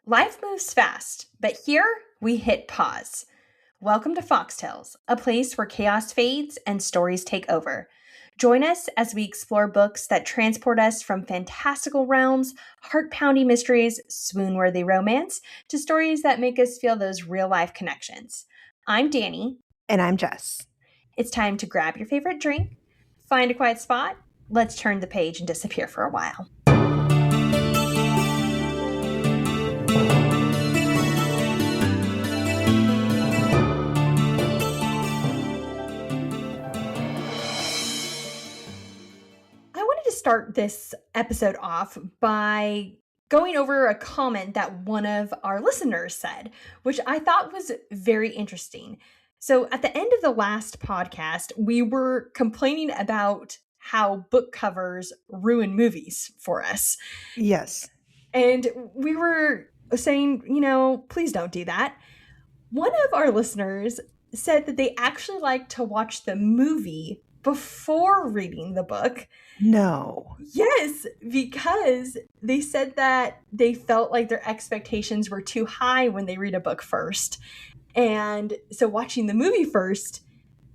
Life moves fast, but here we hit pause. Welcome to Foxtales, a place where chaos fades and stories take over. Join us as we explore books that transport us from fantastical realms, heart pounding mysteries, swoon worthy romance, to stories that make us feel those real life connections. I'm Danny. And I'm Jess. It's time to grab your favorite drink, find a quiet spot, let's turn the page and disappear for a while. I wanted to start this episode off by going over a comment that one of our listeners said, which I thought was very interesting. So, at the end of the last podcast, we were complaining about how book covers ruin movies for us. Yes. And we were saying, please don't do that. One of our listeners said that they actually like to watch the movie before reading the book. No. Yes, because they said that they felt like their expectations were too high when they read a book first. And so watching the movie first,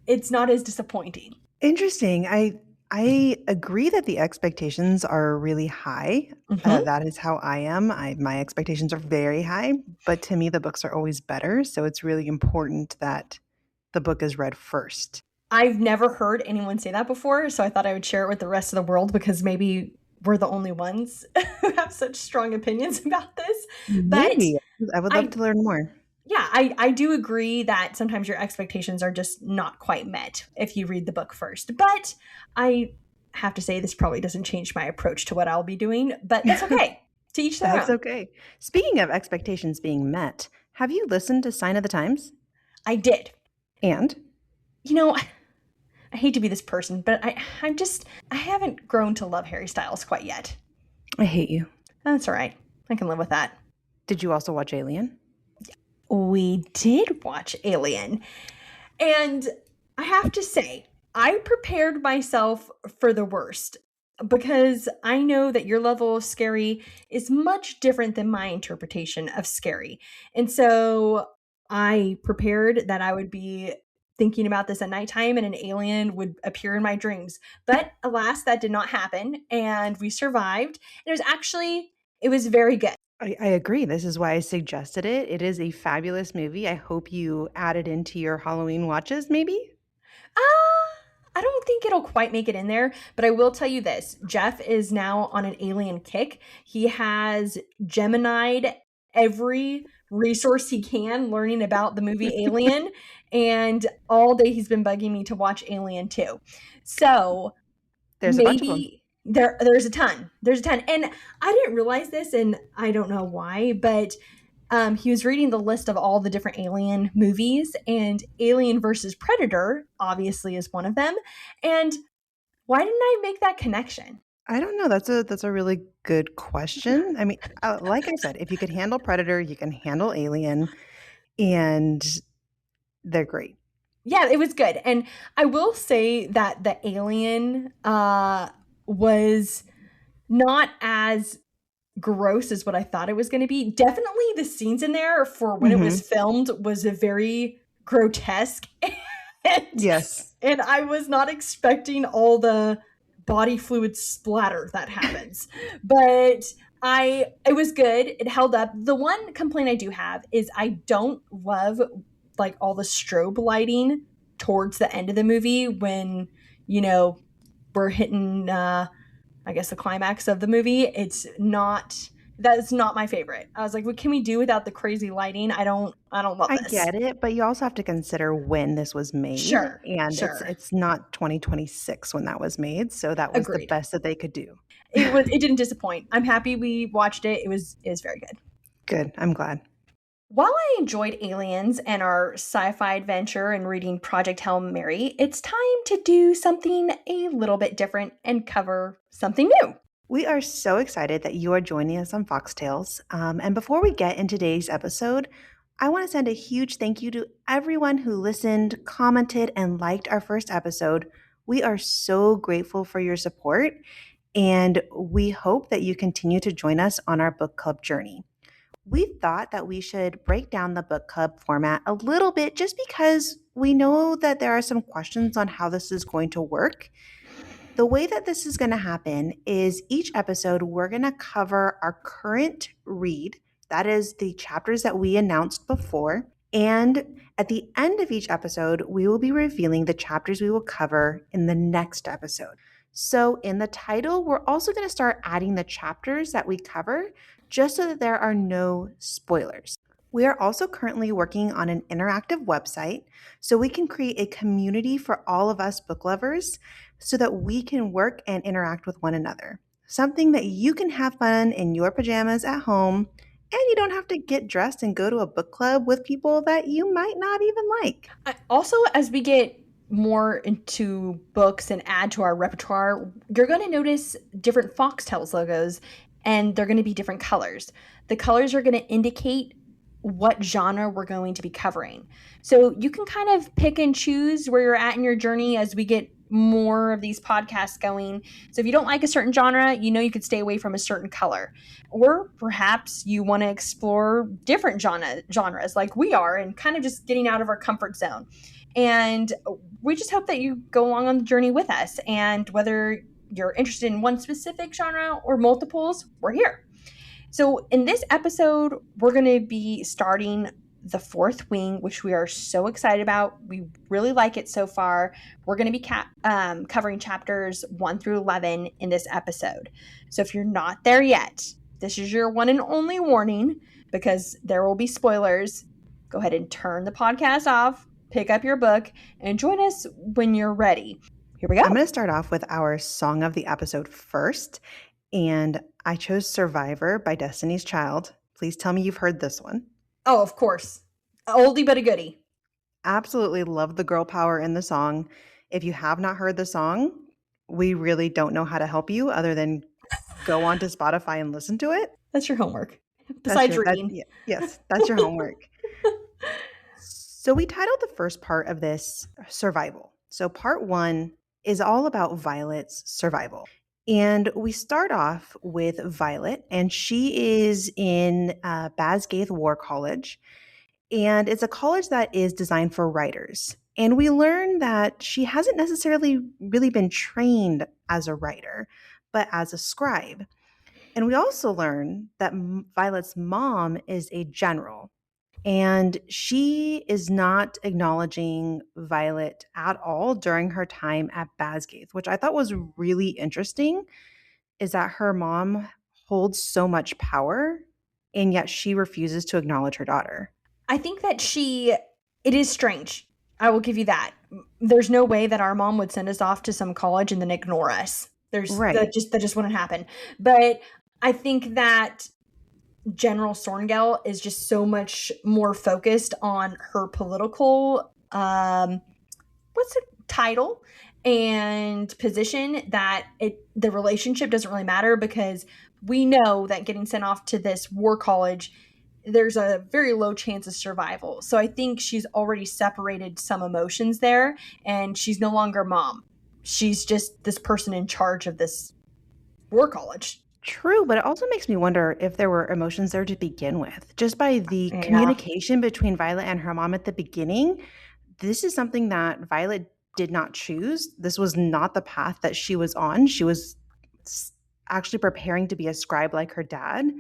it's not as disappointing. Interesting. I agree that the expectations are really high. That is how I am. My expectations are very high, but to me the books are always better, so it's really important that the book is read first. I've never heard anyone say that before, so I thought I would share it with the rest of the world because maybe we're the only ones who have such strong opinions about this. Maybe. I would love to learn more. Yeah, I do agree that sometimes your expectations are just not quite met if you read the book first. But I have to say this probably doesn't change my approach to what I'll be doing, but that's okay. To each their own. That's okay. Speaking of expectations being met, have you listened to Sign of the Times? I did. And? I hate to be this person, but I haven't grown to love Harry Styles quite yet. I hate you. That's all right. I can live with that. Did you also watch Alien? We did watch Alien. And I have to say, I prepared myself for the worst because I know that your level of scary is much different than my interpretation of scary. And so I prepared that I would be thinking about this at nighttime and an alien would appear in my dreams. But alas, that did not happen. And we survived. And it was very good. I agree. This is why I suggested it. It is a fabulous movie. I hope you add it into your Halloween watches, maybe? I don't think it'll quite make it in there, but I will tell you this. Jeff is now on an alien kick. He has Gemini'd every resource he can learning about the movie Alien, and all day he's been bugging me to watch Alien 2. So there's a bunch of them. There's a ton. And I didn't realize this, and I don't know why, but he was reading the list of all the different Alien movies, and Alien versus Predator obviously is one of them. And why didn't I make that connection? I don't know. That's a really good question. I mean, like I said, if you could handle Predator, you can handle Alien, and they're great. Yeah, it was good. And I will say that the Alien was not as gross as what I thought it was going to be. Definitely the scenes in there for when it was filmed was a very grotesque. Yes. And I was not expecting all the body fluid splatter that happens. But it was good. It held up. The one complaint I do have is I don't love like all the strobe lighting towards the end of the movie when, we're hitting I guess the climax of the movie. That's not my favorite. I was like, what can we do without the crazy lighting? I don't love this. I get it, but you also have to consider when this was made. Sure. And it's not 2026 when that was made, so that was the best that they could do. It didn't disappoint. I'm happy we watched it. It was very good. Good. I'm glad. While I enjoyed Aliens and our sci-fi adventure and reading Project Hail Mary, it's time to do something a little bit different and cover something new. We are so excited that you are joining us on Foxtales. And before we get into today's episode, I want to send a huge thank you to everyone who listened, commented, and liked our first episode. We are so grateful for your support, and we hope that you continue to join us on our book club journey. we thought that we should break down the book club format a little bit just because we know that there are some questions on how this is going to work. The way that this is going to happen is each episode, we're going to cover our current read. That is the chapters that we announced before. And at the end of each episode, we will be revealing the chapters we will cover in the next episode. So, in the title, we're also going to start adding the chapters that we cover just so that there are no spoilers. We are also currently working on an interactive website so we can create a community for all of us book lovers so that we can work and interact with one another. Something that you can have fun in your pajamas at home, and you don't have to get dressed and go to a book club with people that you might not even like. Also, as we get more into books and add to our repertoire, you're going to notice different Foxtales logos, and they're going to be different colors. The colors are going to indicate what genre we're going to be covering. So you can kind of pick and choose where you're at in your journey as we get more of these podcasts going. So if you don't like a certain genre, you could stay away from a certain color. Or perhaps you want to explore different genres like we are and kind of just getting out of our comfort zone. And we just hope that you go along on the journey with us. And whether you're interested in one specific genre or multiples, we're here. So in this episode, we're going to be starting the fourth wing, which we are so excited about. We really like it so far. We're going to be covering chapters 1 through 11 in this episode. So if you're not there yet, this is your one and only warning because there will be spoilers. Go ahead and turn the podcast off, pick up your book, and join us when you're ready. Here we go. I'm going to start off with our song of the episode first, and I chose Survivor by Destiny's Child. Please tell me you've heard this one. Oh, of course. Oldie but a goodie. Absolutely love the girl power in the song. If you have not heard the song, we really don't know how to help you other than go on to Spotify and listen to it. That's your homework. Besides reading. Yes, that's your homework. So we titled the first part of this Survival. So part 1 is all about Violet's survival. And we start off with Violet, and she is in Basgiath War College. And it's a college that is designed for writers. And we learn that she hasn't necessarily really been trained as a writer, but as a scribe. And we also learn that Violet's mom is a general. And she is not acknowledging Violet at all during her time at Basgiath, which I thought was really interesting, is that her mom holds so much power, and yet she refuses to acknowledge her daughter. I think that it is strange. I will give you that. There's no way that our mom would send us off to some college and then ignore us. Right. That just wouldn't happen. But I think that General Sorngel is just so much more focused on her political title and position that the relationship doesn't really matter, because we know that getting sent off to this war college, there's a very low chance of survival. So I think she's already separated some emotions there, and she's no longer mom. She's just this person in charge of this war college. True, but it also makes me wonder if there were emotions there to begin with. Just by the communication between Violet and her mom at the beginning, this is something that Violet did not choose. This was not the path that she was on. She was actually preparing to be a scribe like her dad.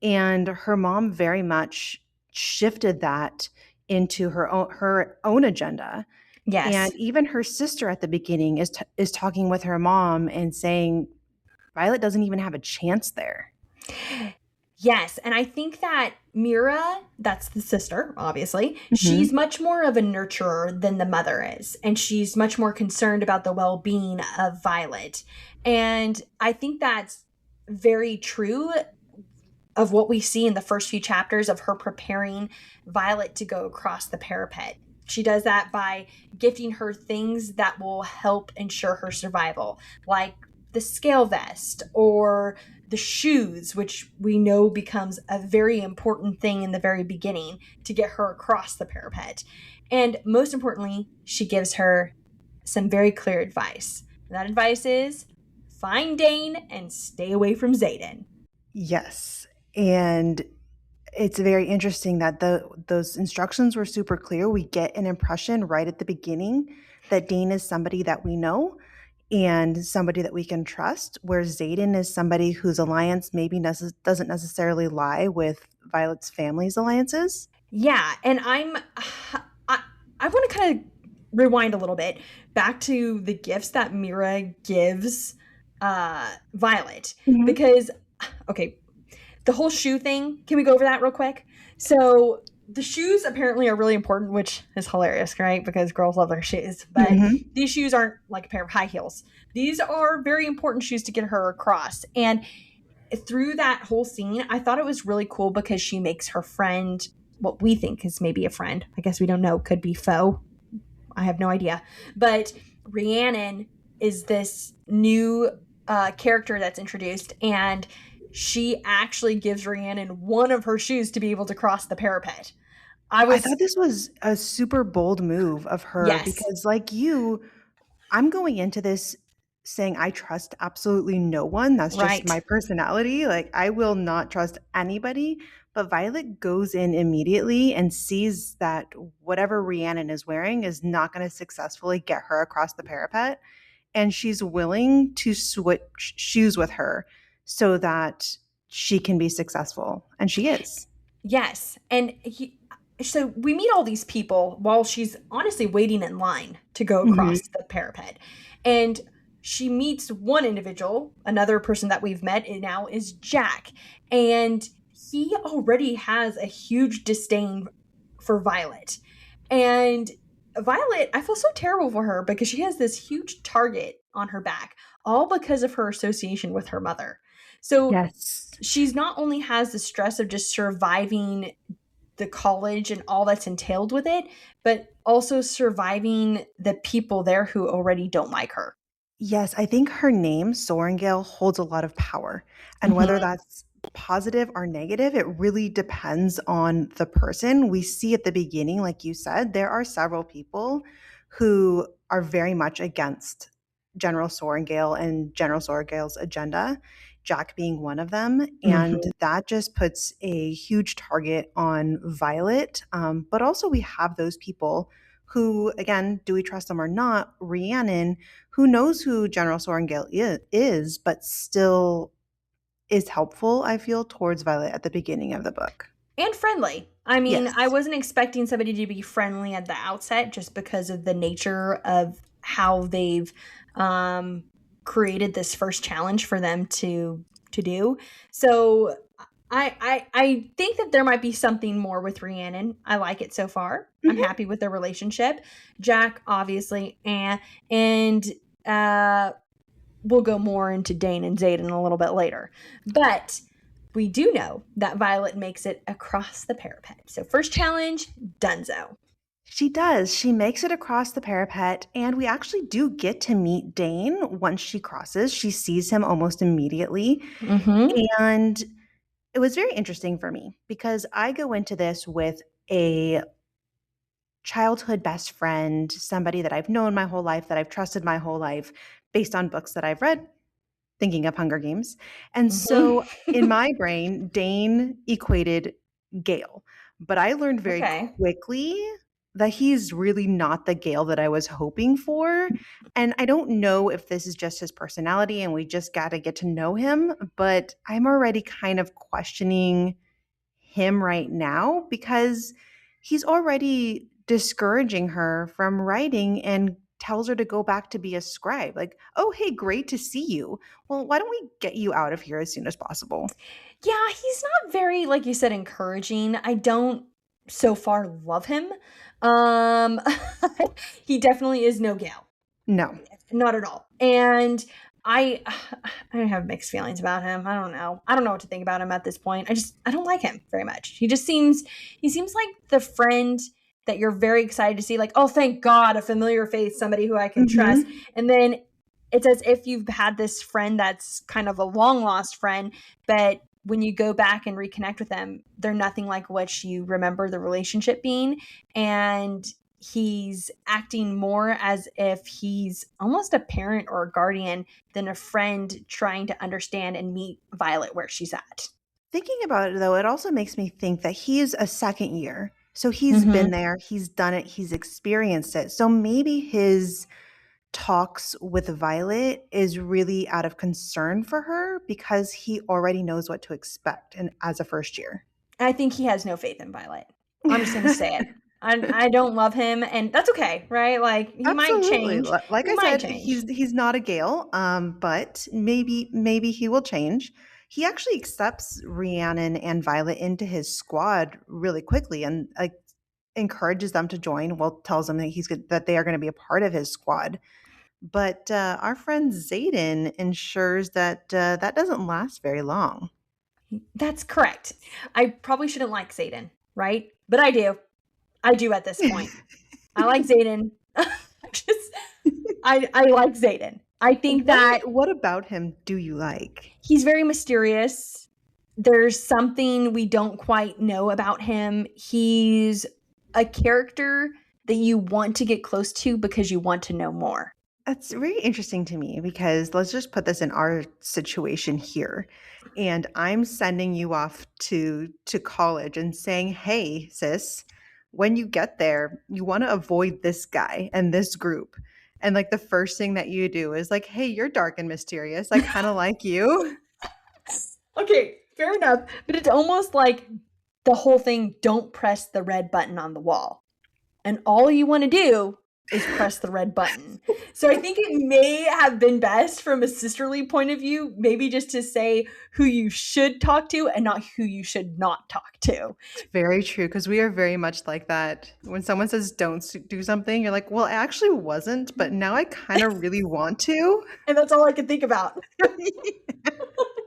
And her mom very much shifted that into her own agenda. Yes. And even her sister at the beginning is talking with her mom and saying, Violet doesn't even have a chance there. Yes, and I think that Mira, that's the sister, obviously, she's much more of a nurturer than the mother is. And she's much more concerned about the well-being of Violet. And I think that's very true of what we see in the first few chapters of her preparing Violet to go across the parapet. She does that by gifting her things that will help ensure her survival, like the scale vest or the shoes, which we know becomes a very important thing in the very beginning to get her across the parapet. And most importantly, she gives her some very clear advice. And that advice is find Dain and stay away from Xaden. Yes. And it's very interesting that those instructions were super clear. We get an impression right at the beginning that Dain is somebody that we know and somebody that we can trust, where Xaden is somebody whose alliance maybe doesn't necessarily lie with Violet's family's alliances. Yeah, and I, I want to kind of rewind a little bit back to the gifts that Mira gives Violet, Mhm. because okay, the whole shoe thing, can we go over that real quick? So the shoes apparently are really important, which is hilarious, right? Because girls love their shoes. But Mhm. these shoes aren't like a pair of high heels. These are very important shoes to get her across. And through that whole scene, I thought it was really cool because she makes her friend, what we think is maybe a friend. I guess we don't know, could be foe. I have no idea. But Rhiannon is this new character that's introduced, and she actually gives Rhiannon one of her shoes to be able to cross the parapet. I I was, thought this was a super bold move of her yes, because, like you, I'm going into this saying I trust absolutely no one. That's just right. my personality. Like, I will not trust anybody. But Violet goes in immediately and sees that whatever Rhiannon is wearing is not going to successfully get her across the parapet. And she's willing to switch shoes with her so that she can be successful. And she is. Yes. So we meet all these people while she's honestly waiting in line to go Mhm. across the parapet. And she meets one individual, another person that we've met now is Jack. And he already has a huge disdain for Violet. And Violet, I feel so terrible for her because she has this huge target on her back, all because of her association with her mother. So Yes. she's not only has the stress of just surviving the college and all that's entailed with it, but also surviving the people there who already don't like her. Yes, I think her name, Sorengale, holds a lot of power. And whether Mhm. that's positive or negative, it really depends on the person. We see at the beginning, like you said, there are several people who are very much against General Sorengale and General Sorengale's agenda, Jack being one of them. And Mhm. that just puts a huge target on Violet. But also, we have those people who, again, do we trust them or not? Rhiannon, who knows who General Sorengale is, but still is helpful, I feel, towards Violet at the beginning of the book. And friendly. I mean, I Yes. wasn't expecting somebody to be friendly at the outset just because of the nature of how they've um, created this first challenge for them to do. So I think that there might be something more with Rhiannon. I like it so far. I'm Mhm. happy with their relationship. Jack, obviously, and uh, we'll go more into Dain and Xaden a little bit later. But we do know that Violet makes it across the parapet. So first challenge, donezo. She does. She makes it across the parapet, and we actually do get to meet Dain once she crosses. She sees him almost immediately. Mm-hmm. And it was very interesting for me because I go into this with a childhood best friend, somebody that I've known my whole life, that I've trusted my whole life based on books that I've read, thinking of Hunger Games. And so in Mm-hmm. my brain, Dain equated Gale. But I learned very Okay. quickly that he's really not the Gale that I was hoping for. And I don't know if this is just his personality and we just got to get to know him, but I'm already kind of questioning him right now because he's already discouraging her from writing and tells her to go back to be a scribe. Like, oh, hey, great to see you. Well, why don't we get you out of here as soon as possible? Yeah, he's not very, like you said, encouraging. I don't so far love him. Um he definitely is no Gale. No. Not at all. And I I have mixed feelings about him. I don't know. I don't know what to think about him at this point. I don't like him very much. He seems like the friend that you're very excited to see, like, oh thank God, a familiar face, somebody who I can trust. Hmm. And then it's as if you've had this friend that's kind of a long lost friend, but when you go back and reconnect with them, they're nothing like what you remember the relationship being. And he's acting more as if he's almost a parent or a guardian than a friend trying to understand and meet Violet where she's at. Thinking about it though, it also makes me think that he is a second year. So he's Mm-hmm. been there, he's done it, he's experienced it. So maybe his talks with Violet is really out of concern for her because he already knows what to expect and as a first year. I think he has no faith in Violet. I'm just gonna say it. I don't love him, and that's okay, right? Like he might Absolutely. change. Like He I might said, change. he's not a Gale, but maybe he will change. He actually accepts Rhiannon and Violet into his squad really quickly, and like encourages them to join. Well, tells them that that they are going to be a part of his squad. But our friend Xaden ensures that that doesn't last very long. That's correct. I probably shouldn't like Xaden, right? But I do. I do at this point. I like Xaden. Just I like Xaden. I think that What about him do you like? he's very mysterious. There's something we don't quite know about him. He's a character that you want to get close to because you want to know more. That's very interesting to me because let's just put this in our situation here. And I'm sending you off to college and saying, "Hey, sis, when you get there, you want to avoid this guy and this group." And like the first thing that you do is like, "Hey, you're dark and mysterious. I kind of like you." Okay, fair enough. But it's almost like the whole thing, don't press the red button on the wall. And all you want to do is press the red button. So I think it may have been best from a sisterly point of view, maybe just to say who you should talk to and not who you should not talk to. It's very true because we are very much like that. When someone says don't do something, you're like, "Well, I actually wasn't, but now I kind of really want to." And that's all I can think about.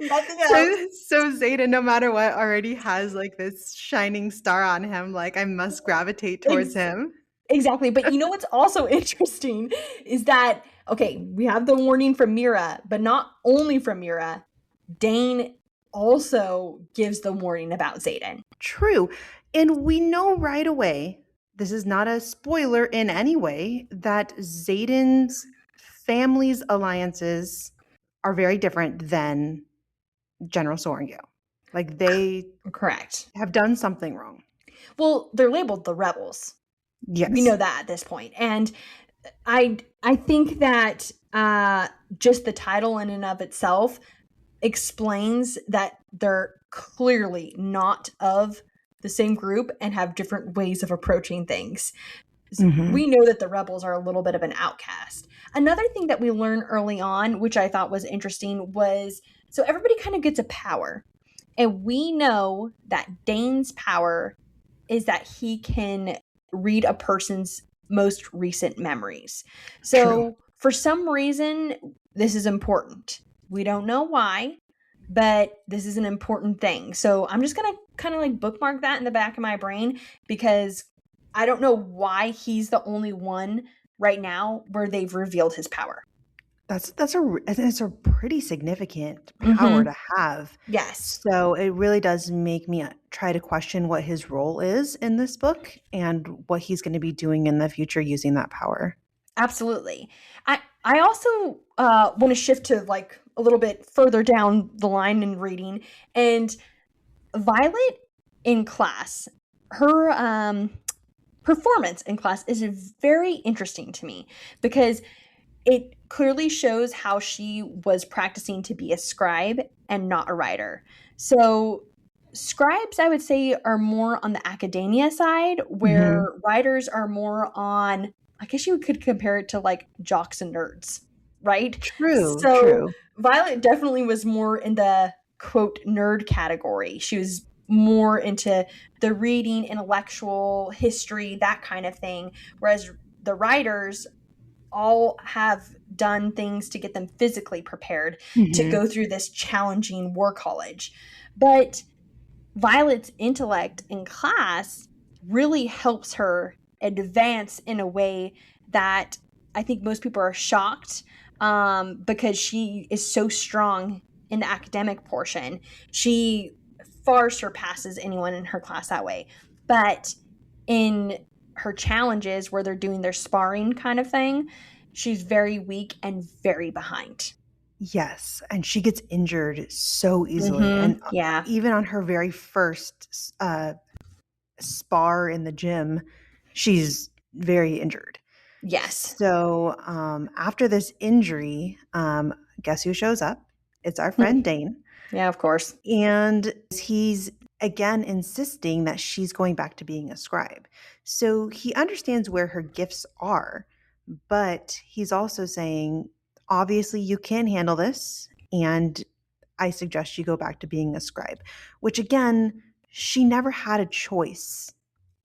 Nothing else. So Zeta, no matter what, already has like this shining star on him. Like I must gravitate towards Ex- him. exactly. But you know what's also interesting is that, okay, we have the warning from Mira, but not only from Mira, Dain also gives the warning about Xaden. True. And we know right away, this is not a spoiler in any way, that Xaden's family's alliances are very different than General Sorengale. Like they Correct. have done something wrong. Well, they're labeled the rebels. We Yes. know that at this point. And I think that just the title in and of itself explains that they're clearly not of the same group and have different ways of approaching things. Hmm. We know that the rebels are a little bit of an outcast. Another thing that we learn early on, which I thought was interesting, was so everybody kind of gets a power. And we know that Dane's power is that he can read a person's most recent memories. True. So, for some reason, this is important. We don't know why, but this is an important thing. So, I'm just going to kind of like bookmark that in the back of my brain because I don't know why he's the only one right now where they've revealed his power. That's a pretty significant power Mm-hmm. to have. Yes. So it really does make me try to question what his role is in this book and what he's going to be doing in the future using that power. Absolutely. I also want to shift to like a little bit further down the line in reading, and Violet in class, her performance in class is very interesting to me because it clearly shows how she was practicing to be a scribe and not a writer. So scribes, I would say, are more on the academia side, Hmm. where writers are more on, I guess you could compare it to like jocks and nerds, right? True, So true. Violet definitely was more in the quote nerd category. She was more into the reading, intellectual history, that kind of thing. Whereas the writers all have done things to get them physically prepared to Hmm. go through this challenging war college. But Violet's intellect in class really helps her advance in a way that I think most people are shocked because she is so strong in the academic portion. She far surpasses anyone in her class that way. But in her challenges where they're doing their sparring kind of thing, she's very weak and very behind. Yes, and she gets injured so easily, and, Mhm. Yeah. even on her very first spar in the gym, she's very injured. Yes. So, after this injury, guess who shows up? It's our friend Hmm. Dain, Yeah, of course. and he's again insisting that she's going back to being a scribe. So he understands where her gifts are, but he's also saying, obviously, you can handle this, and I suggest you go back to being a scribe, which again, she never had a choice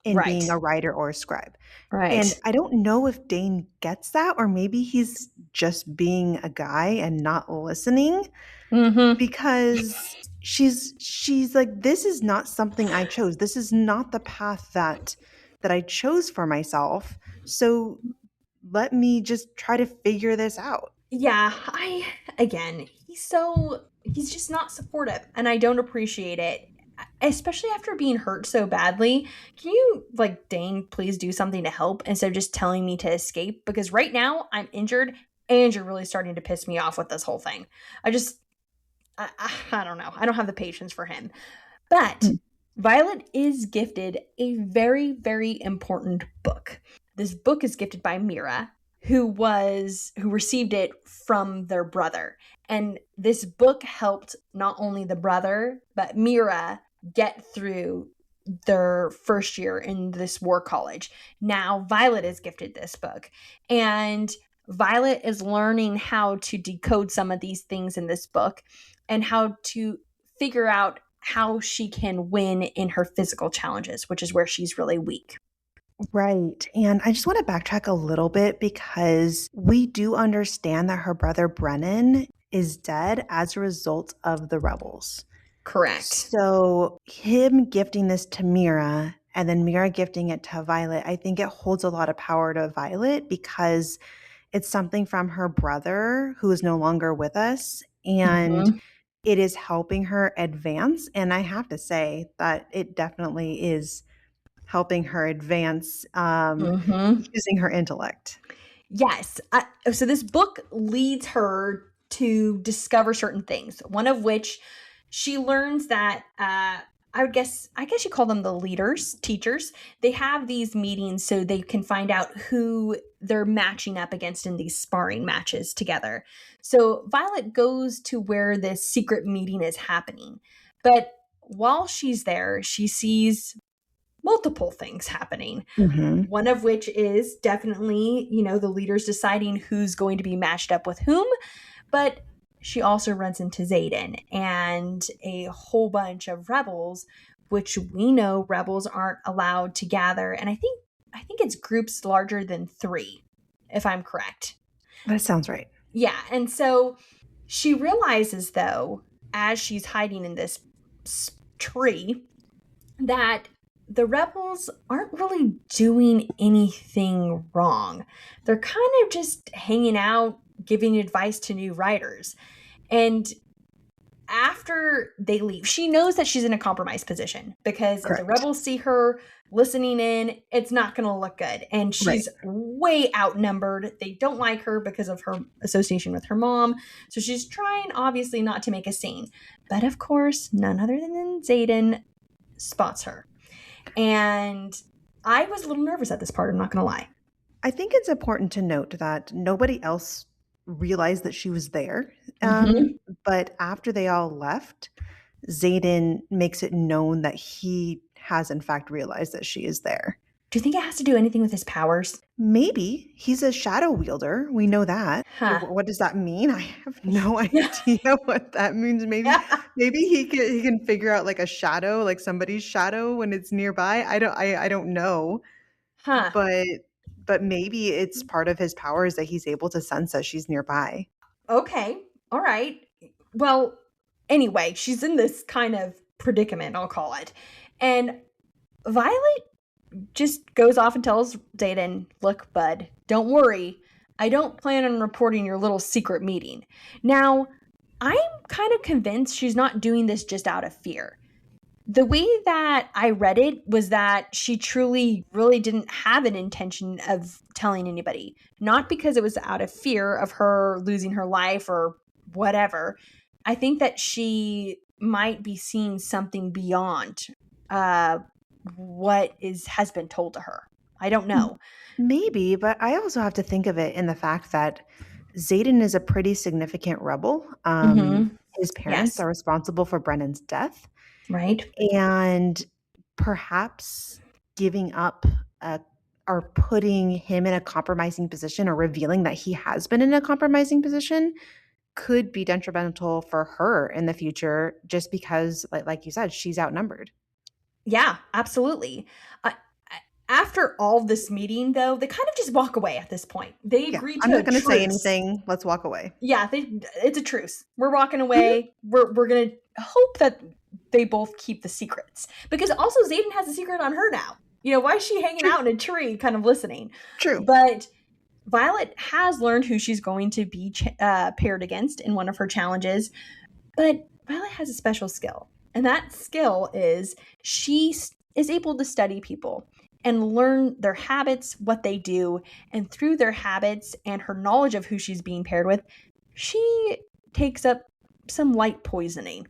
in being Right. a writer or a scribe. And Right. I don't know if Dane gets that, or maybe he's just being a guy and not listening, Mhm. because she's like, this is not something I chose. This is not the path that I chose for myself. So let me just try to figure this out. Yeah, I again, he's just not supportive and I don't appreciate it. Especially after being hurt so badly. Can you like Dane please do something to help instead of just telling me to escape because right now I'm injured and you're really starting to piss me off with this whole thing. I just I don't know. I don't have the patience for him. But Mm. Violet is gifted a very, very important book. This book is gifted by Mira, who received it from their brother. And this book helped not only the brother, but Mira get through their first year in this war college. Now Violet is gifted this book. And Violet is learning how to decode some of these things in this book and how to figure out how she can win in her physical challenges, which is where she's really weak. Right. And I just want to backtrack a little bit because we do understand that her brother Brennan is dead as a result of the rebels. Correct. So, him gifting this to Mira and then Mira gifting it to Violet, I think it holds a lot of power to Violet because it's something from her brother who is no longer with us. And Mhm. it is helping her advance. And I have to say that it definitely is helping her advance, Mhm. using her intellect. Yes. So this book leads her to discover certain things. One of which she learns that I guess you call them the leaders, teachers. They have these meetings so they can find out who they're matching up against in these sparring matches together. So Violet goes to where this secret meeting is happening. But while she's there, she sees multiple things happening. Mhm. One of which is definitely, the leaders deciding who's going to be matched up with whom, but she also runs into Xaden and a whole bunch of rebels, which we know rebels aren't allowed to gather. And I think it's groups larger than 3, if I'm correct. That sounds right. Yeah, and so she realizes though, as she's hiding in this tree, that the rebels aren't really doing anything wrong. They're kind of just hanging out, giving advice to new writers. And after they leave, she knows that she's in a compromised position because if the Correct. rebels see her listening in, it's not going to look good. And Right. she's way outnumbered. They don't like her because of her association with her mom. So she's trying, obviously, not to make a scene. But of course, none other than Xaden spots her. And I was a little nervous at this part, I'm not going to lie. I think it's important to note that nobody else realized that she was there. Hmm. But after they all left, Xaden makes it known that he has in fact realized that she is there. Do you think it has to do anything with his powers? Maybe he's a shadow wielder. We know that. Huh. What does that mean? I have no Yeah. idea what that means. Maybe he can figure out like a shadow, like somebody's shadow when it's nearby. I don't know. Huh. But maybe it's part of his powers that he's able to sense that she's nearby. Okay. All right. Well, anyway, she's in this kind of predicament, I'll call it. And Violet just goes off and tells Xaden, look, bud, don't worry. I don't plan on reporting your little secret meeting. Now, I'm kind of convinced she's not doing this just out of fear. The way that I read it was that she truly really didn't have an intention of telling anybody, not because it was out of fear of her losing her life or whatever. I think that she might be seeing something beyond uh, what has been told to her. I don't know. Maybe, but I also have to think of it in the fact that Xaden is a pretty significant rebel. His parents Yes. are responsible for Brennan's death, Right. and perhaps giving up uh, or putting him in a compromising position or revealing that he has been in a compromising position could be detrimental for her in the future just because, like you said, she's outnumbered. Yeah, absolutely. After all this meeting, though, they kind of just walk away at this point. They Yeah, agree I'm to a not going to say truce. anything. Let's walk away. Yeah, it's a truce. We're walking Mhm. away. We're gonna hope that they both keep the secrets, because also Xaden has a secret on her now. Why is she hanging True. out in a tree, kind of listening? True. But Violet has learned who she's going to be paired against in one of her challenges. But Violet has a special skill, and that skill is she is able to study people and learn their habits, what they do, and through their habits and her knowledge of who she's being paired with, she takes up some light poisoning.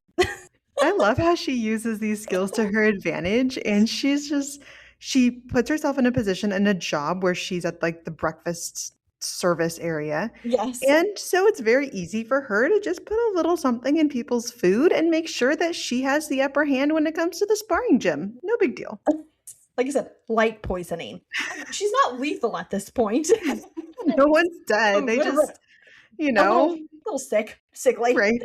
I love how she uses these skills to her advantage, and she puts herself in a position in a job where she's at like the breakfast service area. Yes. And so it's very easy for her to just put a little something in people's food and make sure that she has the upper hand when it comes to the sparring gym. No big deal. Like I said, light poisoning. She's not lethal at this point. No one's a dead. They little, just, you a little, know, little sickly. right.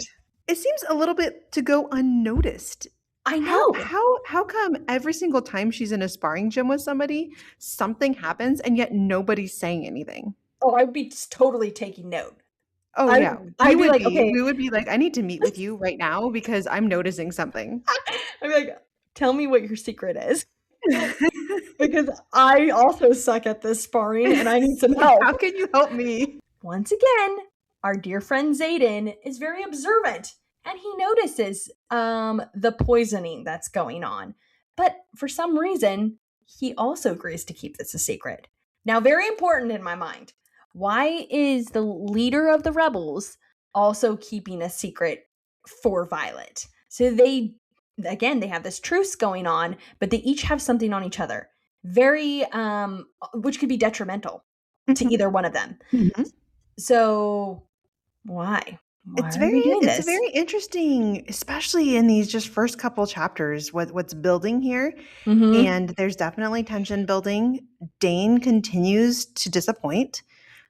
It seems a little bit to go unnoticed. I How know. how come every single time she's in a sparring gym with somebody, something happens and yet nobody's saying anything? Oh, I would be totally taking note. Oh, I yeah. I'd be like, okay. We would be like, "I need to meet with you right now because I'm noticing something." I'd be like, tell me what your secret is. Because I also suck at this sparring and I need some help. How can you help me? Once again, our dear friend Xaden is very observant and he notices the poisoning that's going on. But for some reason, he also agrees to keep this a secret. Now, very important in my mind. Why is the leader of the rebels also keeping a secret for Violet? So they have this truce going on, but they each have something on each other. Very which could be detrimental to Mhm, either one of them. mhm. So why? Why are they doing It's this? very interesting, especially in these just first couple chapters, what's building here, Mhm. and there's definitely tension building. Dain continues to disappoint.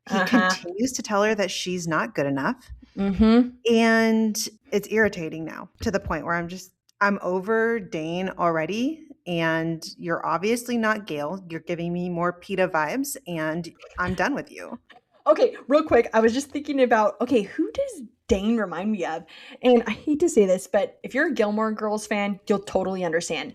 He Uh-huh. continues to tell her that she's not good enough, Mhm. and it's irritating now to the point where I'm over Dain already, and you're obviously not Gale. You're giving me more PETA vibes, and I'm done with you. Okay, real quick, I was just thinking about, okay, who does Dain remind me of? And I hate to say this, but if you're a Gilmore Girls fan, you'll totally understand.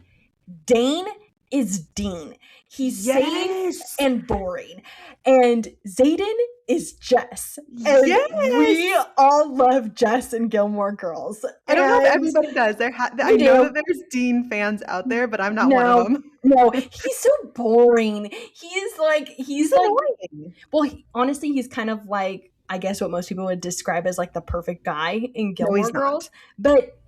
Dain is Dean. He's safe Yes! and boring. And Xaden is Jess. And we Yes! all love Jess and Gilmore Girls. I don't know if And everybody does. I we know that do. there's Dean fans out there, but I'm not one of No, them. no, he's so boring. He's He's like, annoying. well, honestly, he's kind of like, I guess what most people would describe as like the perfect guy in No, Gilmore he's not. Girls, but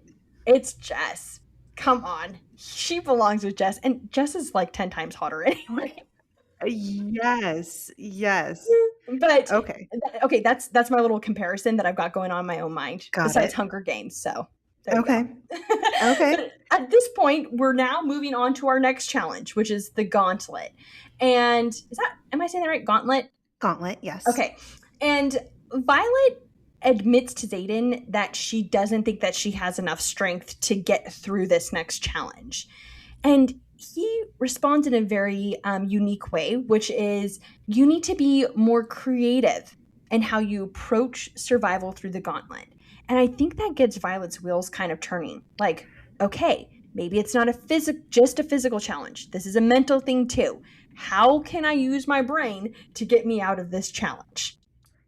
it's Jess. Come on. She belongs with Jess, and Jess is like 10 times hotter anyway. Yes, yes. But Okay, okay, that's my little comparison that I've got going on in my own mind got besides it. Hunger Games. So there you go. Okay, okay. But at this point, we're now moving on to our next challenge, which is the gauntlet. And am I saying that right? Gauntlet? Gauntlet, yes. Okay. And Violet admits to Xaden that she doesn't think that she has enough strength to get through this next challenge. And he responds in a very unique way, which is you need to be more creative in how you approach survival through the gauntlet. And I think that gets Violet's wheels kind of turning. Like, okay, maybe it's not just a physical challenge. This is a mental thing too. How can I use my brain to get me out of this challenge?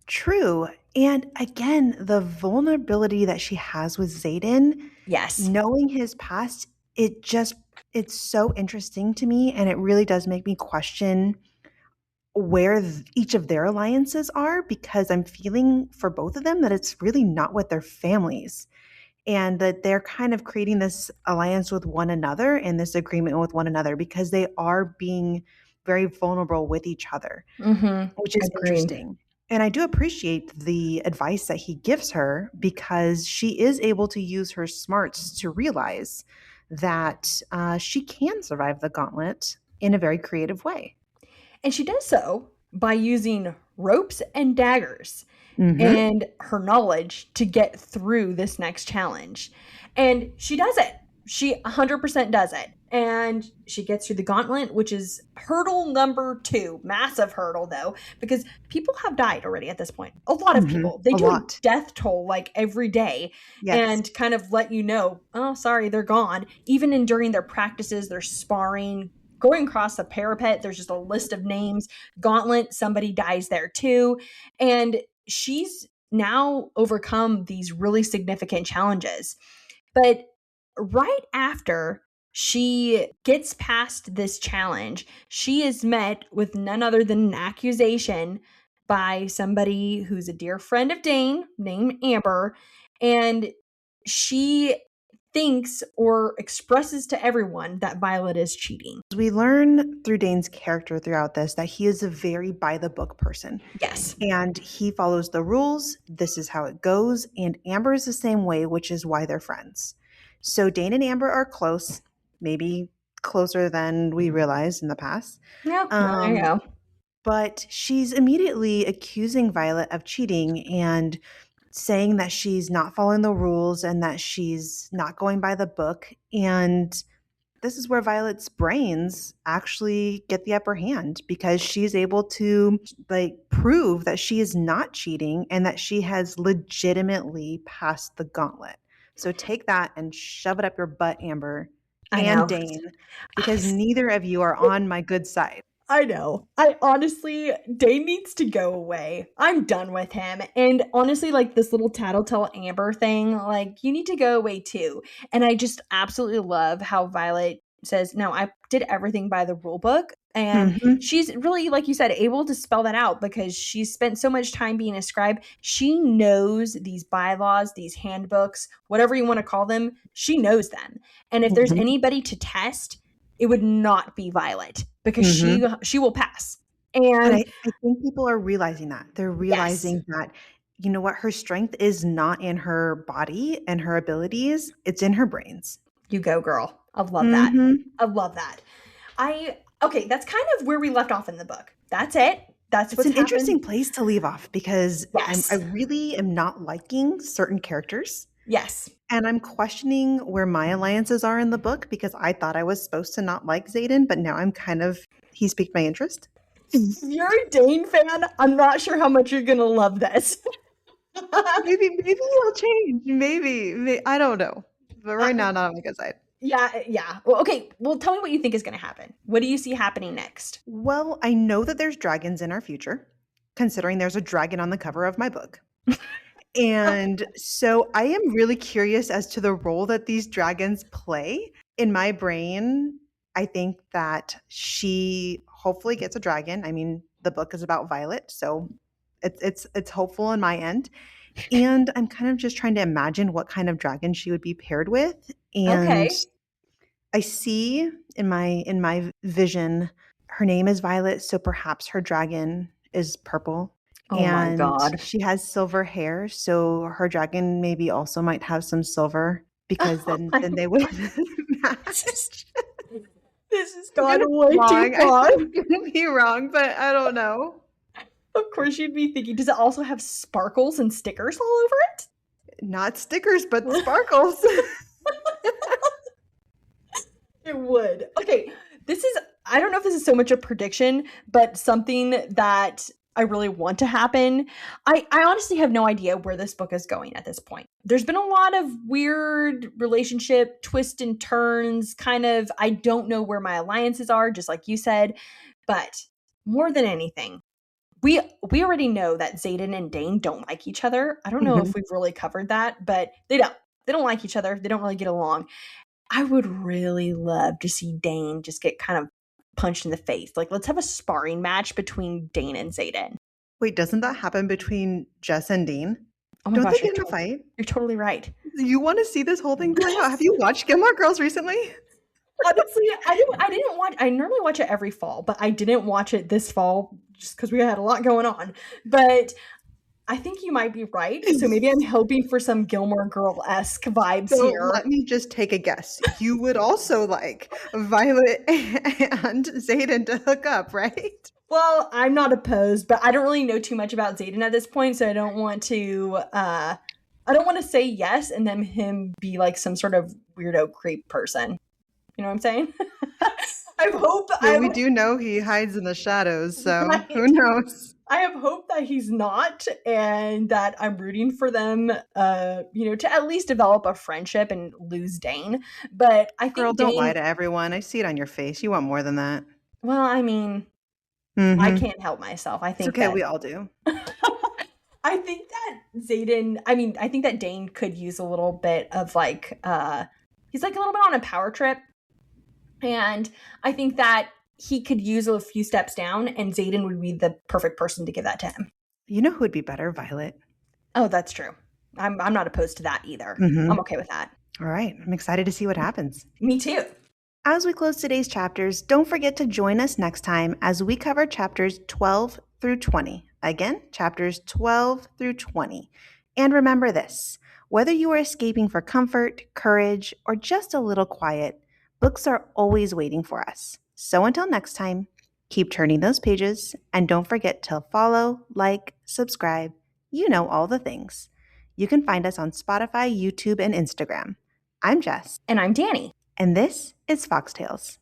True. And again, the vulnerability that she has with Xaden, Yes. knowing his past, it's so interesting to me, and it really does make me question where each of their alliances are, because I'm feeling for both of them that it's really not with their families, and that they're kind of creating this alliance with one another and this agreement with one another because they are being very vulnerable with each other, Mm-hmm. which is Agreed. interesting. And I do appreciate the advice that he gives her because she is able to use her smarts to realize that she can survive the gauntlet in a very creative way. And she does so by using ropes and daggers Mm-hmm. and her knowledge to get through this next challenge. And she does it. She 100% does it. And she gets through the gauntlet, which is hurdle number 2. Massive hurdle, though, because people have died already at this point. A lot of Mm-hmm. people. They A do a lot. death toll like every day Yes. and kind of let you know, oh, sorry, they're gone. Even in during their practices, they're sparring, going across the parapet, there's just a list of names. Gauntlet, somebody dies there too. And she's now overcome these really significant challenges. But right after she gets past this challenge, she is met with none other than an accusation by somebody who's a dear friend of Dain named Amber. And she thinks or expresses to everyone that Violet is cheating. We learn through Dane's character throughout this that he is a very by the book person Yes. and he follows the rules. This is how it goes. And Amber is the same way, which is why they're friends. So Dane and Amber are close, maybe closer than we realized in the past. Yeah, there you Um, go. but she's immediately accusing Violet of cheating and saying that she's not following the rules and that she's not going by the book. And this is where Violet's brains actually get the upper hand because she's able to like prove that she is not cheating and that she has legitimately passed the gauntlet. So take that and shove it up your butt, Amber I and know. Dane, because neither of you are on my good side. I know. I honestly, Dane needs to go away. I'm done with him. And honestly, like this little tattletale Amber thing, like you need to go away too. And I just absolutely love how Violet says, no, I did everything by the rule book. And Hmm. she's really, like you said, able to spell that out because she's spent so much time being a scribe. She knows these bylaws, these handbooks, whatever you want to call them, she knows them. And if there's Hmm. anybody to test, it would not be Violet because Hmm. she will pass. And And I think people are realizing that. They're yes, realizing that, you know what, her strength is not in her body and her abilities, it's in her brains. you go, girl. I love that. Hmm. I love that. I okay, that's kind of where we left off in the book. That's it. That's It's what's an happened. interesting place to leave off because I Yes. really am not liking certain characters, Yes. and I'm questioning where my alliances are in the book because I thought I was supposed to not like Xaden, but now I'm kind of he's piqued my interest. If you're a Dane fan, I'm not sure how much you're gonna love this. Maybe he'll change. Maybe I don't know, but right now not on my good side. Yeah, yeah. Well, okay. Well, tell me what you think is gonna happen. What do you see happening next? Well, I know that there's dragons in our future, considering there's a dragon on the cover of my book. And so I am really curious as to the role that these dragons play. In my brain, I think that she hopefully gets a dragon. I mean, the book is about Violet, so it's hopeful on my end. And I'm kind of just trying to imagine what kind of dragon she would be paired with. And Okay. I see in my vision, her name is Violet, so perhaps her dragon is purple, Oh my and god. she has silver hair, so her dragon maybe also might have some silver because Oh my then they would this match. this has I'm gone gonna be way too wrong. far. I'm gonna be wrong, but I don't know. Of course, you'd be thinking, does it also have sparkles and stickers all over Not stickers, but it? sparkles. It would. Okay, this is, I don't know if this is so much a prediction, but something that I really want to happen. I honestly have no idea where this book is going at this point. There's been a lot of weird relationship twists and turns, kind of, I don't know where my alliances are, just like you said. But more than anything, we already know that Xaden and Dain don't like each other. I don't know Mhm. if we've really covered that, but they don't. They don't like each other. They don't really get along. I would really love to see Dain just get kind of punched in the face. Like, let's have a sparring match between Dain and Xaden. Wait, doesn't that happen between Jess and Dain? Oh my Don't they gosh, get in a fight? you're totally right. You want to see this whole thing play out? Have you watched Gilmore Girls recently? Honestly, I didn't watch. I normally watch it every fall, but I didn't watch it this fall just because we had a lot going on. But I think you might be right. So maybe I'm hoping for some Gilmore Girl-esque vibes So here. let me just take a guess. You would also like Violet and Xaden to hook up, right? Well, I'm not opposed, but I don't really know too much about Xaden at this point, so I don't want to say yes and then him be like some sort of weirdo creep person. You know what I'm saying? We do know he hides in the shadows, so right. Who knows? I have hope that he's not, and that I'm rooting for them, to at least develop a friendship and lose Dain. But I think Girl, don't lie to everyone. I see it on your face. You want more than that. Well, I mean, I can't help myself. I think it's okay. We all do. I think that I think that Dain could use a little bit of like, he's like a little bit on a power trip. And I think that he could use a few steps down, and Xaden would be the perfect person to give that to him. You know who would be better? Violet. Oh, that's true. I'm not opposed to that either. I'm okay with that. All right. I'm excited to see what happens. Me too. As we close today's chapters, don't forget to join us next time as we cover chapters 12 through 20. Again, chapters 12 through 20. And remember this, whether you are escaping for comfort, courage, or just a little quiet, books are always waiting for us. So until next time, keep turning those pages, and don't forget to follow, like, subscribe, all the things. You can find us on Spotify, YouTube, and Instagram. I'm Jess. And I'm Danny. And this is Foxtales.